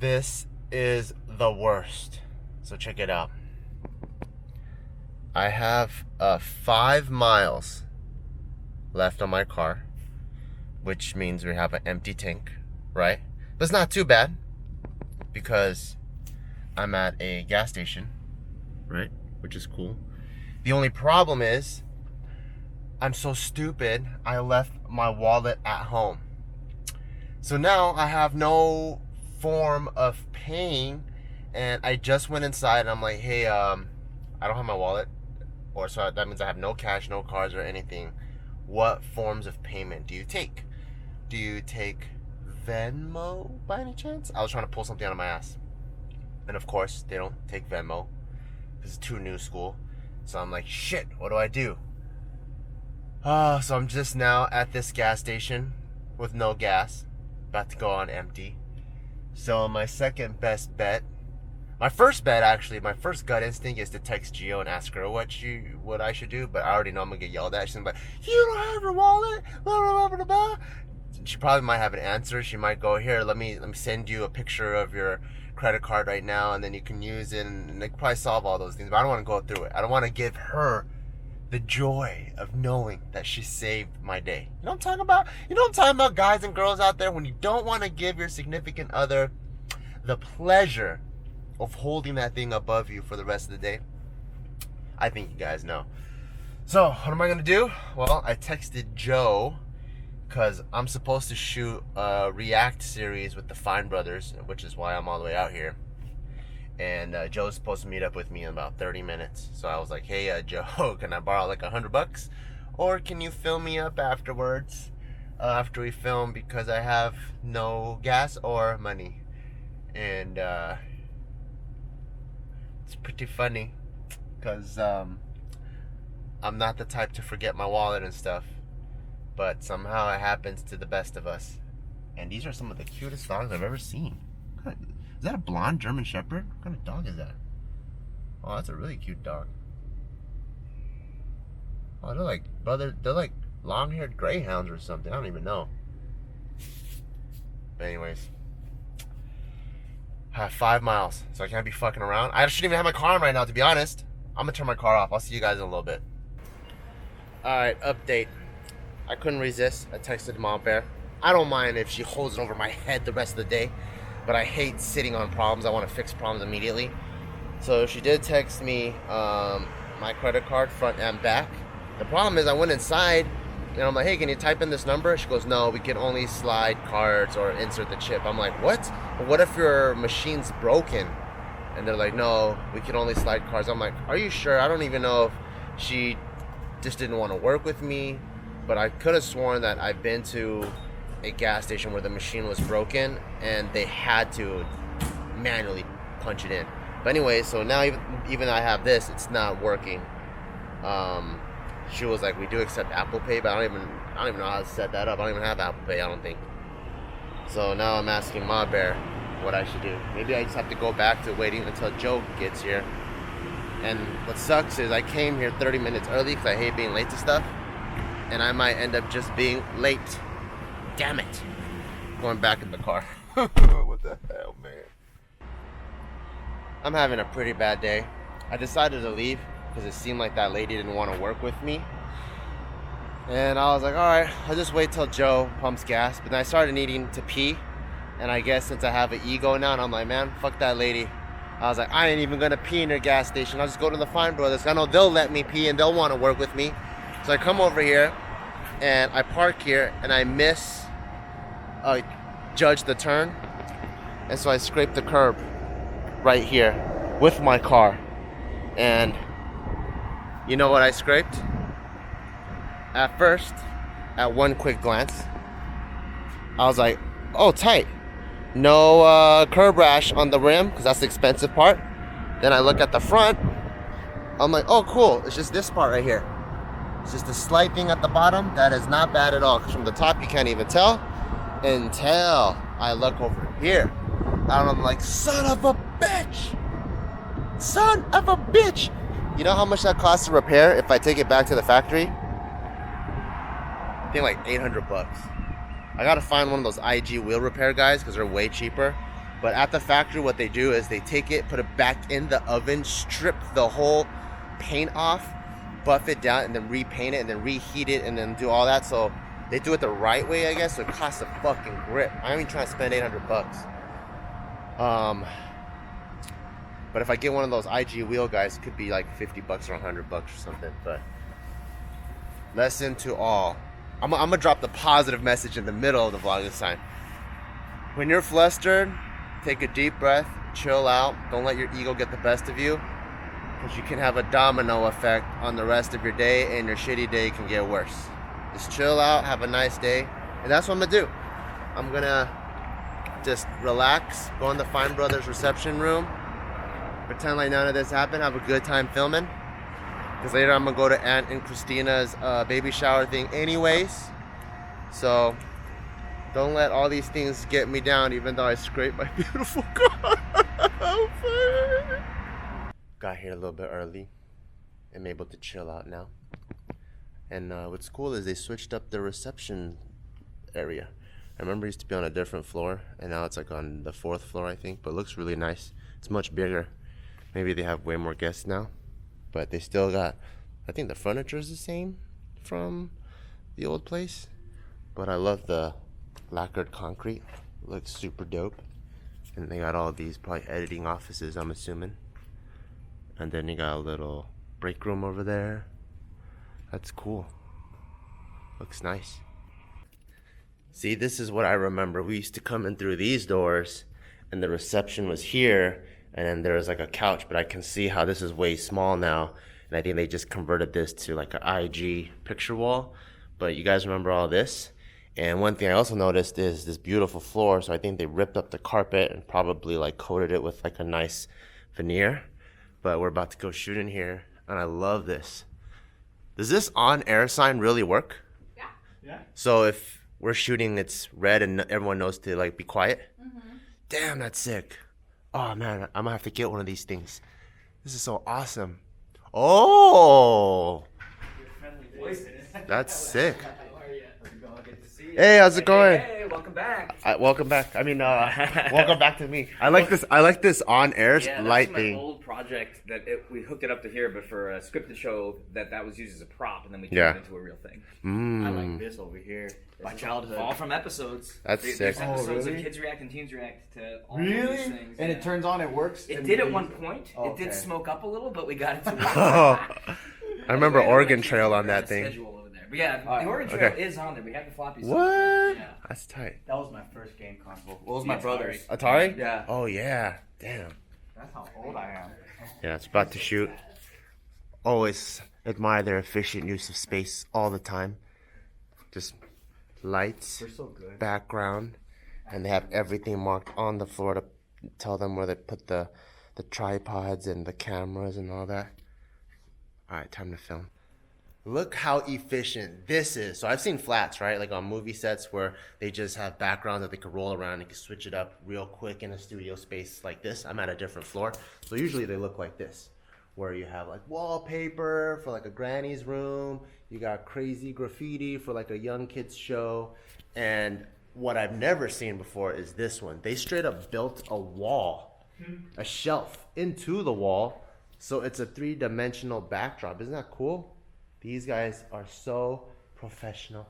This is the worst. So check it out. I have 5 miles left on my car, which means we have an empty tank, right? But it's not too bad because I'm at a gas station, right? Which is cool. The only problem is I'm so stupid, I left my wallet at home. So now I have no form of paying, and I just went inside and I'm like, hey, I don't have my wallet, or so that means I have no cash, no cards or anything. What forms of payment do you take? Do you take Venmo by any chance? I was trying to pull something out of my ass. And of course, they don't take Venmo because it's too new school. So I'm like, shit, what do I do? So I'm just now at this gas station with no gas, about to go on empty. So my second best bet, my first bet actually, my first gut instinct is to text Gio and ask her what I should do, but I already know I'm gonna get yelled at. She's gonna be like, you don't have your wallet, blah, blah, blah, blah, blah. She probably might have an answer. She might go, here, let me send you a picture of your credit card right now, and then you can use it, and they can probably solve all those things, but I don't want to go through it. I don't want to give her the joy of knowing that she saved my day. You know what I'm talking about? You know what I'm talking about, guys and girls out there? When you don't want to give your significant other the pleasure of holding that thing above you for the rest of the day. I think you guys know. So, what am I going to do? Well, I texted Joe because I'm supposed to shoot a React series with the Fine Brothers, which is why I'm all the way out here. And Joe's supposed to meet up with me in about 30 minutes. So I was like, hey, Joe, can I borrow like $100? Or can you fill me up afterwards, after we film, because I have no gas or money. And it's pretty funny because I'm not the type to forget my wallet and stuff. But somehow it happens to the best of us. And these are some of the cutest dogs I've ever seen. Is that a blonde German Shepherd? What kind of dog is that? Oh, that's a really cute dog. Oh, they're like long-haired greyhounds or something. I don't even know. But anyways, I have 5 miles, so I can't be fucking around. I shouldn't even have my car on right now, to be honest. I'm gonna turn my car off. I'll see you guys in a little bit. Alright, update. I couldn't resist. I texted Mom Bear. I don't mind if she holds it over my head the rest of the day, but I hate sitting on problems. I want to fix problems immediately. So she did text me my credit card front and back. The problem is I went inside and I'm like, hey, can you type in this number? She goes, no, we can only slide cards or insert the chip. I'm like, what? What if your machine's broken? And they're like, no, we can only slide cards. I'm like, are you sure? I don't even know if she just didn't want to work with me, but I could have sworn that I've been to a gas station where the machine was broken and they had to manually punch it in. But anyway, so now even I have this, it's not working. She was like, we do accept Apple Pay, but I don't even know how to set that up. I don't even have Apple Pay, I don't think. So now I'm asking Ma Bear what I should do. Maybe I just have to go back to waiting until Joe gets here. And what sucks is I came here 30 minutes early because I hate being late to stuff, and I might end up just being late. Damn it. Going back in the car. What the hell, man? I'm having a pretty bad day. I decided to leave because it seemed like that lady didn't want to work with me. And I was like, alright, I'll just wait till Joe pumps gas. But then I started needing to pee. And I guess since I have an ego now, and I'm like, man, fuck that lady. I was like, I ain't even going to pee in her gas station. I'll just go to the Fine Brothers. I know they'll let me pee and they'll want to work with me. So I come over here and I park here and I judge the turn. And so I scrape the curb right here with my car. And you know what I scraped? At first, at one quick glance, I was like, oh, tight. No curb rash on the rim, because that's the expensive part. Then I look at the front. I'm like, oh, cool. It's just this part right here. It's just a slight thing at the bottom. That is not bad at all, because from the top, you can't even tell until I look over here. And I'm like, son of a bitch. Son of a bitch. You know how much that costs to repair if I take it back to the factory? I think like $800. I gotta find one of those IG wheel repair guys because they're way cheaper. But at the factory, what they do is they take it, put it back in the oven, strip the whole paint off, buff it down, and then repaint it, and then reheat it, and then do all that. So they do it the right way, I guess. So it costs a fucking grip. I ain't even trying to spend 800 bucks. But if I get one of those IG wheel guys, it could be like 50 bucks or 100 bucks or something. But lesson to all. I'm gonna drop the positive message in the middle of the vlog this time. When you're flustered, take a deep breath, chill out. Don't let your ego get the best of you, because you can have a domino effect on the rest of your day, and your shitty day can get worse. Just chill out, have a nice day, and that's what I'm gonna do. I'm gonna just relax, go in the Fine Brothers reception room, pretend like none of this happened, have a good time filming, because later I'm gonna go to Aunt and Christina's baby shower thing anyways. So don't let all these things get me down, even though I scraped my beautiful car. Got here a little bit early. I'm able to chill out now. And what's cool is they switched up the reception area. I remember it used to be on a different floor, and now it's like on the 4th floor, I think. But it looks really nice. It's much bigger. Maybe they have way more guests now. But they still got, I think the furniture is the same from the old place. But I love the lacquered concrete. It looks super dope. And they got all these probably editing offices, I'm assuming. And then you got a little break room over there. That's cool. Looks nice. See, this is what I remember. We used to come in through these doors, and the reception was here, and then there was like a couch, but I can see how this is way small now. And I think they just converted this to like an IG picture wall. But you guys remember all this? And one thing I also noticed is this beautiful floor. So I think they ripped up the carpet and probably like coated it with like a nice veneer. But we're about to go shoot in here, and I love this. Does this on-air sign really work? Yeah. Yeah. So if we're shooting, it's red and everyone knows to like be quiet? Mm-hmm. Damn, that's sick. Oh man, I'm gonna have to get one of these things. This is so awesome. Oh, that's sick. Hey, how's it going? Hey, welcome back. Welcome back. I mean, welcome back to me. I like this. I like this on-air light my thing. old project that we hooked it up to here, but for a scripted show that was used as a prop, and then we turned Yeah. it into a real thing. I like this over here. My childhood. All from episodes. That's There's sick. episodes really? of Kids React and Teens React to all Really? these things. And yeah. it turns on, it works? It and did at you- one point. Oh, It did okay. smoke up a little, but we got it to work. I remember Oregon Trail on that thing. Schedule over there. But yeah, the Oregon Trail Okay. is on there. We have the floppy. What? Yeah. That's tight. That was my first game console. What was my Yeah, brother's? Atari? Yeah. Oh yeah. Damn. That's how old I am. Yeah, it's about to shoot. Always admire their efficient use of space all the time. Just lights, They're so good. background, and they have everything marked on the floor to tell them where they put the tripods and the cameras and all that. All right, time to film. Look how efficient this is. So I've seen flats, right? Like on movie sets where they just have backgrounds that they could roll around and can switch it up real quick in a studio space like this. I'm at a different floor. So usually they look like this, where you have like wallpaper for like a granny's room. You got crazy graffiti for like a young kid's show. And what I've never seen before is this one. They straight up built a wall, a shelf into the wall. So it's a 3-dimensional backdrop. Isn't that cool? These guys are so professional.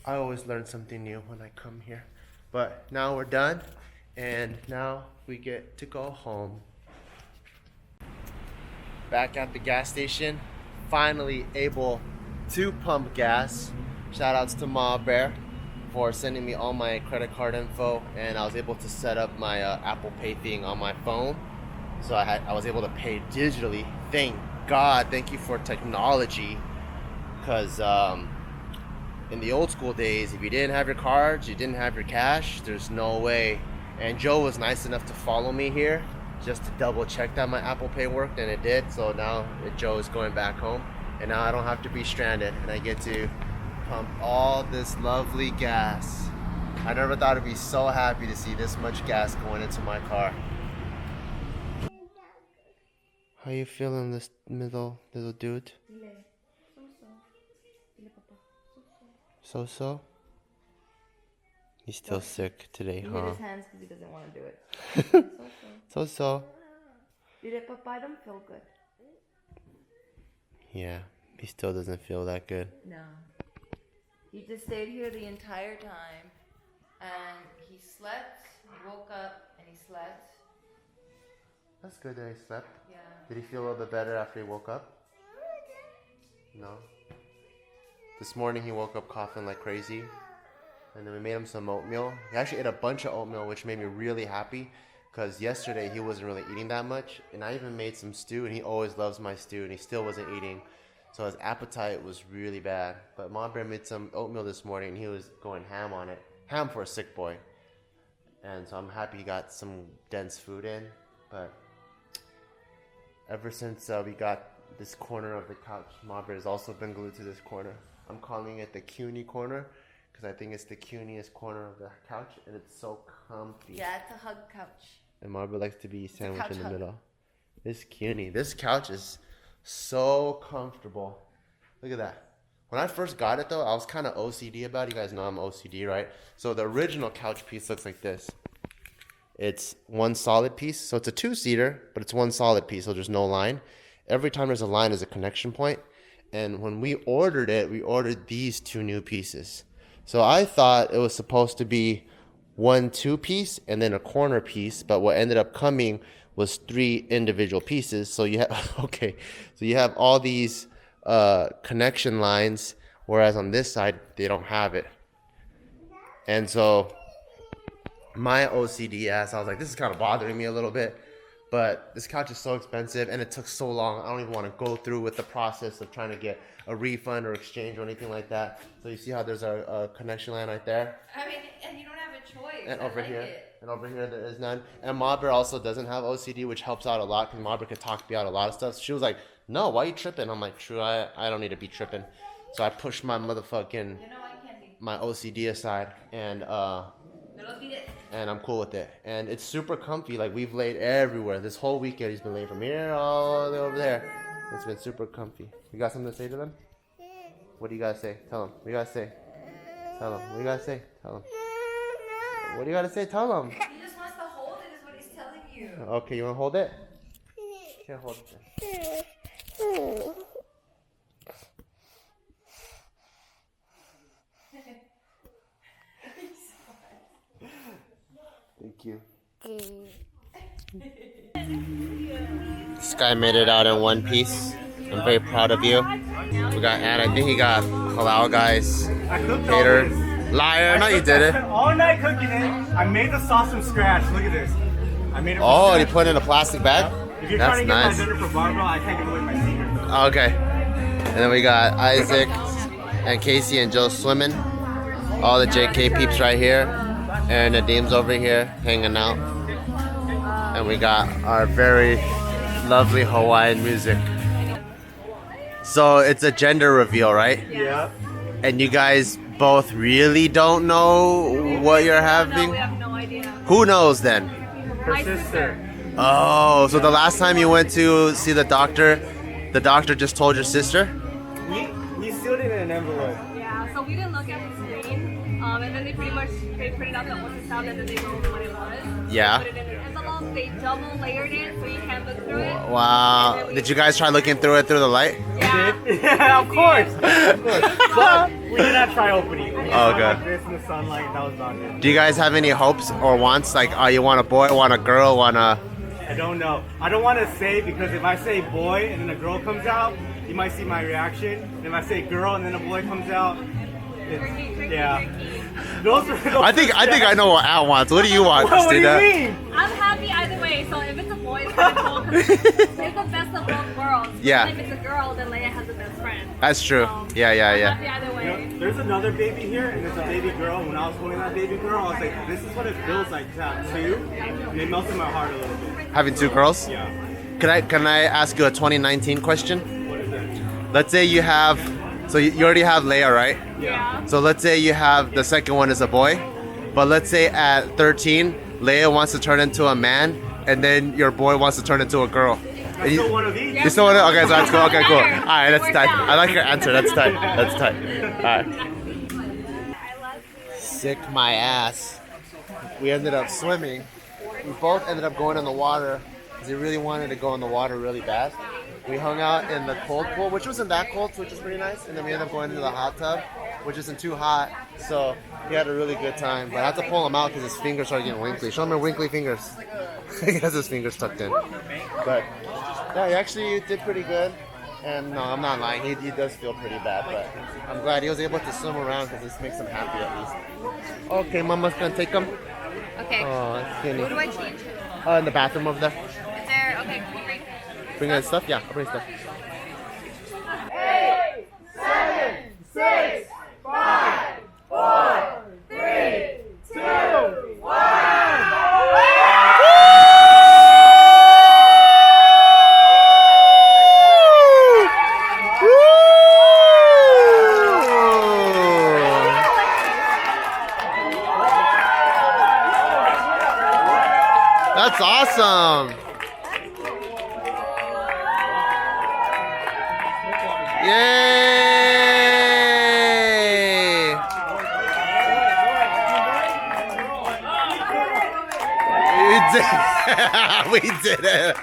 I always learn something new when I come here. But now we're done, and now we get to go home. Back at the gas station, finally able to pump gas. Shout outs to Ma Bear for sending me all my credit card info, and I was able to set up my Apple Pay thing on my phone. So I was able to pay digitally. Thank God. Thank you for technology. Because in the old school days, if you didn't have your cards, you didn't have your cash, there's no way. And Joe was nice enough to follow me here just to double check that my Apple Pay worked, and it did. So now Joe is going back home, and now I don't have to be stranded, and I get to pump all this lovely gas. I never thought I'd be so happy to see this much gas going into my car. How you feeling, this little dude? So-so? He's still sick today, He hit huh? his hands because he doesn't want to do it. So. Did it, Papa? I don't feel good. Yeah, he still doesn't feel that good. No. He just stayed here the entire time. And he slept, he woke up, and he slept. That's good that he slept. Yeah. Did he feel a little bit better after he woke up? No. This morning he woke up coughing like crazy. And then we made him some oatmeal. He actually ate a bunch of oatmeal, which made me really happy. Because yesterday he wasn't really eating that much. And I even made some stew, and he always loves my stew, and he still wasn't eating. So his appetite was really bad. But Mom Bear made some oatmeal this morning, and he was going ham on it. Ham for a sick boy. And so I'm happy he got some dense food in. But ever since we got this corner of the couch, Mom Bear has also been glued to this corner. I'm calling it the CUNY corner, because I think it's the cuniest corner of the couch, and it's so comfy. Yeah, it's a hug couch. And Marva likes to be sandwiched in the hug. middle. This CUNY. This couch is so comfortable. Look at that. When I first got it, though, I was kind of OCD about it. You guys know I'm OCD, right? So the original couch piece looks like this. It's one solid piece. So it's a two-seater, but it's one solid piece, so there's no line. Every time there's a line, there's a connection point. And when we ordered it, we ordered these two new pieces. So I thought it was supposed to be one two-piece and then a corner piece, but what ended up coming was 3 individual pieces. So you have so you have all these connection lines, whereas on this side they don't have it. And so my OCD ass, I was like, this is kind of bothering me a little bit. But this couch is so expensive, and it took so long. I don't even want to go through with the process of trying to get a refund or exchange or anything like that. So you see how there's a connection line right there? I mean, and you don't have a choice. And I over like here. it. And over here there is none. And Mabra also doesn't have OCD, which helps out a lot, because Mabra could talk me out a lot of stuff. She was like, no, why are you tripping? I'm like, true, I don't need to be tripping. So I pushed my motherfucking, You know I can't be. my OCD aside, and I'm cool with it. And it's super comfy. Like, we've laid everywhere. This whole weekend he's been laying from here all the way over there. It's been super comfy. You got something to say to them? What do you gotta say? Tell them. What do you gotta say? Tell them. What do you gotta say? Tell them. What do you gotta say? Tell them. He just wants to hold it, is what he's telling you. Okay, you wanna hold it? Can't hold it. Thank you. This guy made it out in one piece. I'm very proud of you. We got, and I think he got halal guys. Hater. Liar. No, you did it. All night cooking it. I made the sauce from scratch. Look at this. I made it from Oh, scratch. you put it in a plastic bag? If you're That's trying to get nice. my dinner for Barbell, I can't give away my secret though. Okay. And then we got Isaac and Casey and Joe swimming. All the JK peeps right here. And Nadim's over here hanging out. And we got our very lovely Hawaiian music. So it's a gender reveal, right? Yeah. And you guys both really don't know what you're having? No, we have no idea. Who knows then? Her sister. Oh, so the last time you went to see the doctor just told your sister? We sealed it in an envelope. Yeah, so we didn't look at the screen, and then they printed out the ultrasound, and then they wrote what it was. Yeah. They put it in an envelope. They double layered it so you can't look through it. Wow. Did you guys try looking through it through the light? Yeah. Yeah, of course. Of course. But we did not try opening. We just Oh, went good. like this in the sunlight, and that was about it. Do you guys have any hopes or wants? Like, you want a boy, want a girl, want a... I don't know. I don't want to say, because if I say boy and then a girl comes out, you might see my reaction. And if I say girl and then a boy comes out, Tricky, yeah. tricky. Those I think I know what Al wants. What do you want, What do you Christina? mean? I'm happy either way. So if it's a boy, it's kind of cool because it's the best of both worlds. Yeah. And if it's a girl, then Leia has a best friend. That's true. So, Yeah. I'm happy either You way. know, there's another baby here, and there's a baby girl. When I was holding that baby girl, I was like, this is what it feels like to have two. And it melted my heart a little bit. Having 2 girls? Yeah. Can I ask you a 2019 question? What is that? Let's say you have... So you already have Leia, right? Yeah. So let's say you have the second one is a boy, but let's say at 13, Leia wants to turn into a man, and then your boy wants to turn into a girl. I still one of these. You still want to? Okay, so that's cool. Okay, cool. All Better. right, that's Works tight. out. I like your answer. That's tight. That's tight. All right. I love you. sick my ass. We ended up swimming. We both ended up going in the water because he really wanted to go in the water really bad. We hung out in the cold pool, which wasn't that cold, which was pretty nice. And then we ended up going into the hot tub, which isn't too hot. So he had a really good time. But I had to pull him out because his fingers started getting winkly. Show him your winkly fingers. He has his fingers tucked in. But yeah, he actually did pretty good. And no, I'm not lying. He does feel pretty bad. But I'm glad he was able to swim around because this makes him happy at least. Okay, Mama's going to take him. Okay. Oh, Who do I change? in the bathroom over there. Is there? Okay. Can you bring? Bring in stuff? Yeah, I'll bring stuff. 8, 7, 6, 5, 4, 3, 2, 1. That's awesome. Yay! We did it. We did it.